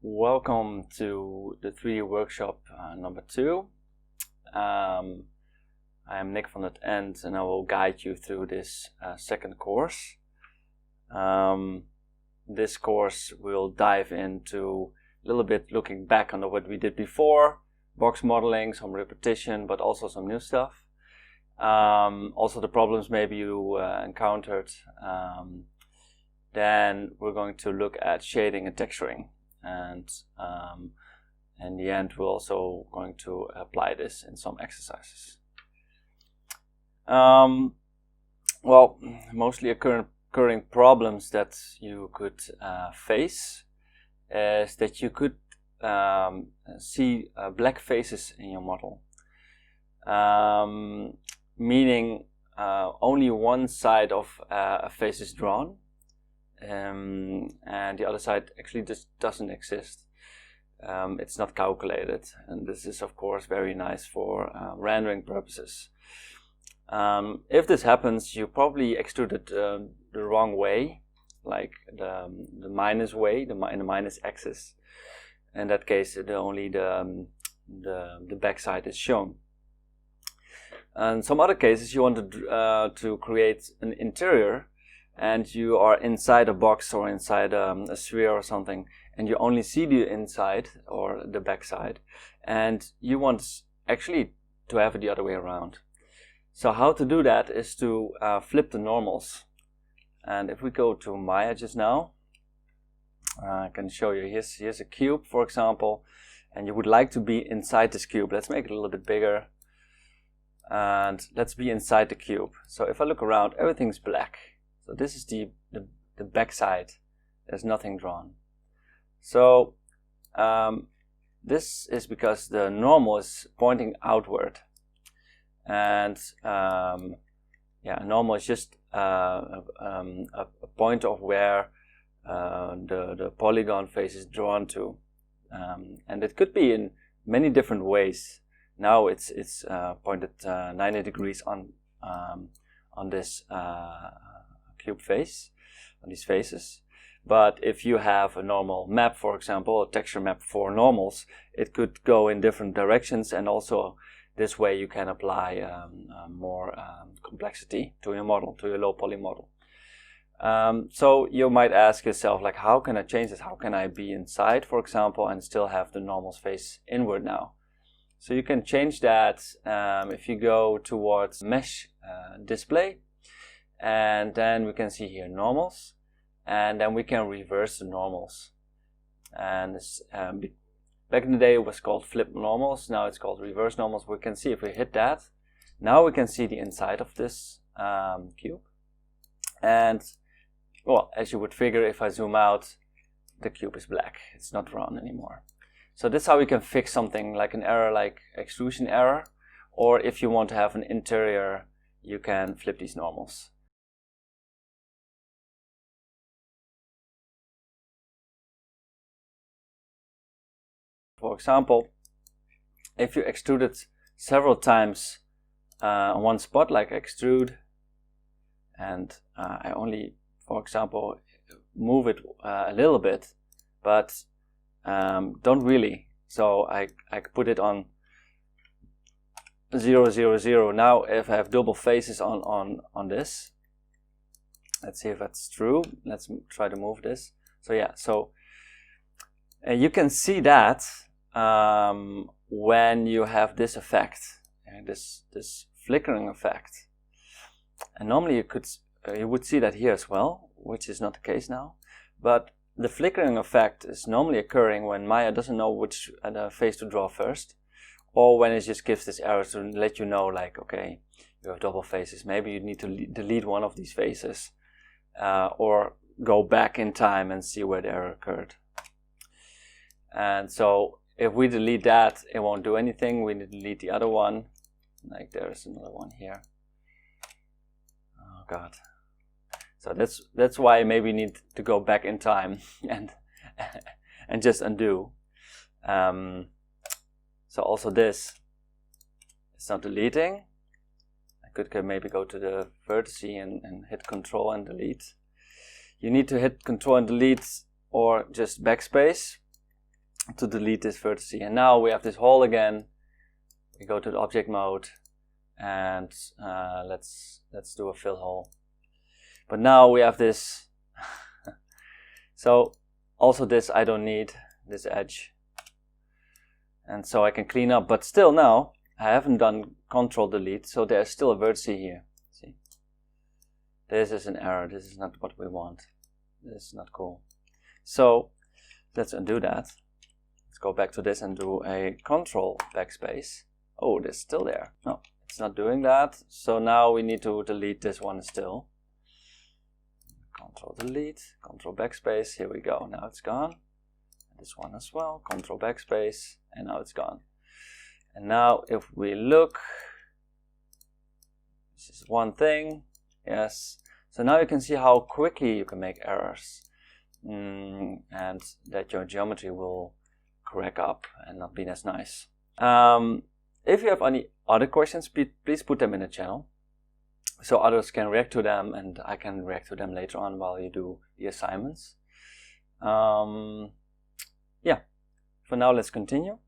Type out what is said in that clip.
Welcome to the 3D workshop number 2. I am Nick van het End and I will guide you through this second course. This course will dive into a little bit looking back on what we did before, box modeling, some repetition, but also some new stuff. Also the problems maybe you encountered. Then we're going to look at shading and texturing. And in the end we're also going to apply this in some exercises. Well, mostly occurring problems that you could face is that you could see black faces in your model, meaning only one side of a face is drawn. And the other side actually just doesn't exist. It's not calculated, and this is of course very nice for rendering purposes. If this happens, you probably extruded the wrong way, like the minus way, the minus axis. In that case, only the back side is shown. And some other cases, you want to create an interior, and you are inside a box or inside a sphere or something, and you only see the inside or the back side, and you want actually to have it the other way around. So how to do that is to flip the normals. And if we go to Maya just now, I can show you, here's a cube, for example, and you would like to be inside this cube. Let's make it a little bit bigger, and let's be inside the cube. So if I look around, everything's black. So this is the back side. There's nothing drawn. So this is because the normal is pointing outward, and normal is just a point of where the polygon face is drawn to, and it could be in many different ways. Now it's pointed 90 degrees on this cube face, on these faces. But if you have a normal map, for example, a texture map for normals, it could go in different directions, and also this way you can apply more complexity to your model, to your low poly model. So you might ask yourself, like, how can I change this? How can I be inside, for example, and still have the normals face inward now? So you can change that if you go towards mesh display, and then we can see here normals, and then we can reverse the normals. And this, back in the day it was called flip normals, now it's called reverse normals. We can see if we hit that, now we can see the inside of this cube. And well, as you would figure, if I zoom out, the cube is black, it's not drawn anymore. So this is how we can fix something like an error, like extrusion error, or if you want to have an interior, you can flip these normals. For example, if you extrude it several times on one spot, like extrude, and I only, for example, move it a little bit, but don't really. So I put it on 0, 0, 0. Now if I have double faces on this, let's see if that's true. Let's try to move this. So yeah, so you can see that when you have this effect, this flickering effect, and normally you would see that here as well, which is not the case now. But the flickering effect is normally occurring when Maya doesn't know which face to draw first, or when it just gives this error to let you know, like, okay, you have double faces, maybe you need to delete one of these faces, or go back in time and see where the error occurred. And so if we delete that, it won't do anything. We need to delete the other one, like there's another one here. Oh god. So that's why maybe you need to go back in time and just undo. So also this, it's not deleting. I could maybe go to the vertex and hit Control and delete. You need to hit Control and delete, or just backspace. to delete this vertex. And now we have this hole again. We go to the object mode, and let's do a fill hole. But now we have this. So also this I don't need, this edge, and so I can clean up. But still now I haven't done control delete, so there's still a vertex here. See, this is an error. This is not what we want. This is not cool. So let's undo that. Let's go back to this and do a control backspace. Oh, it's still there. No, it's not doing that. So now we need to delete this one still. Control delete, control backspace. Here we go. Now it's gone. This one as well. Control backspace, and now it's gone. And now if we look, this is one thing. Yes. So now you can see how quickly you can make errors, and that your geometry will crack up and not be as nice. If you have any other questions, please put them in the channel so others can react to them, and I can react to them later on while you do the assignments. Yeah, for now let's continue.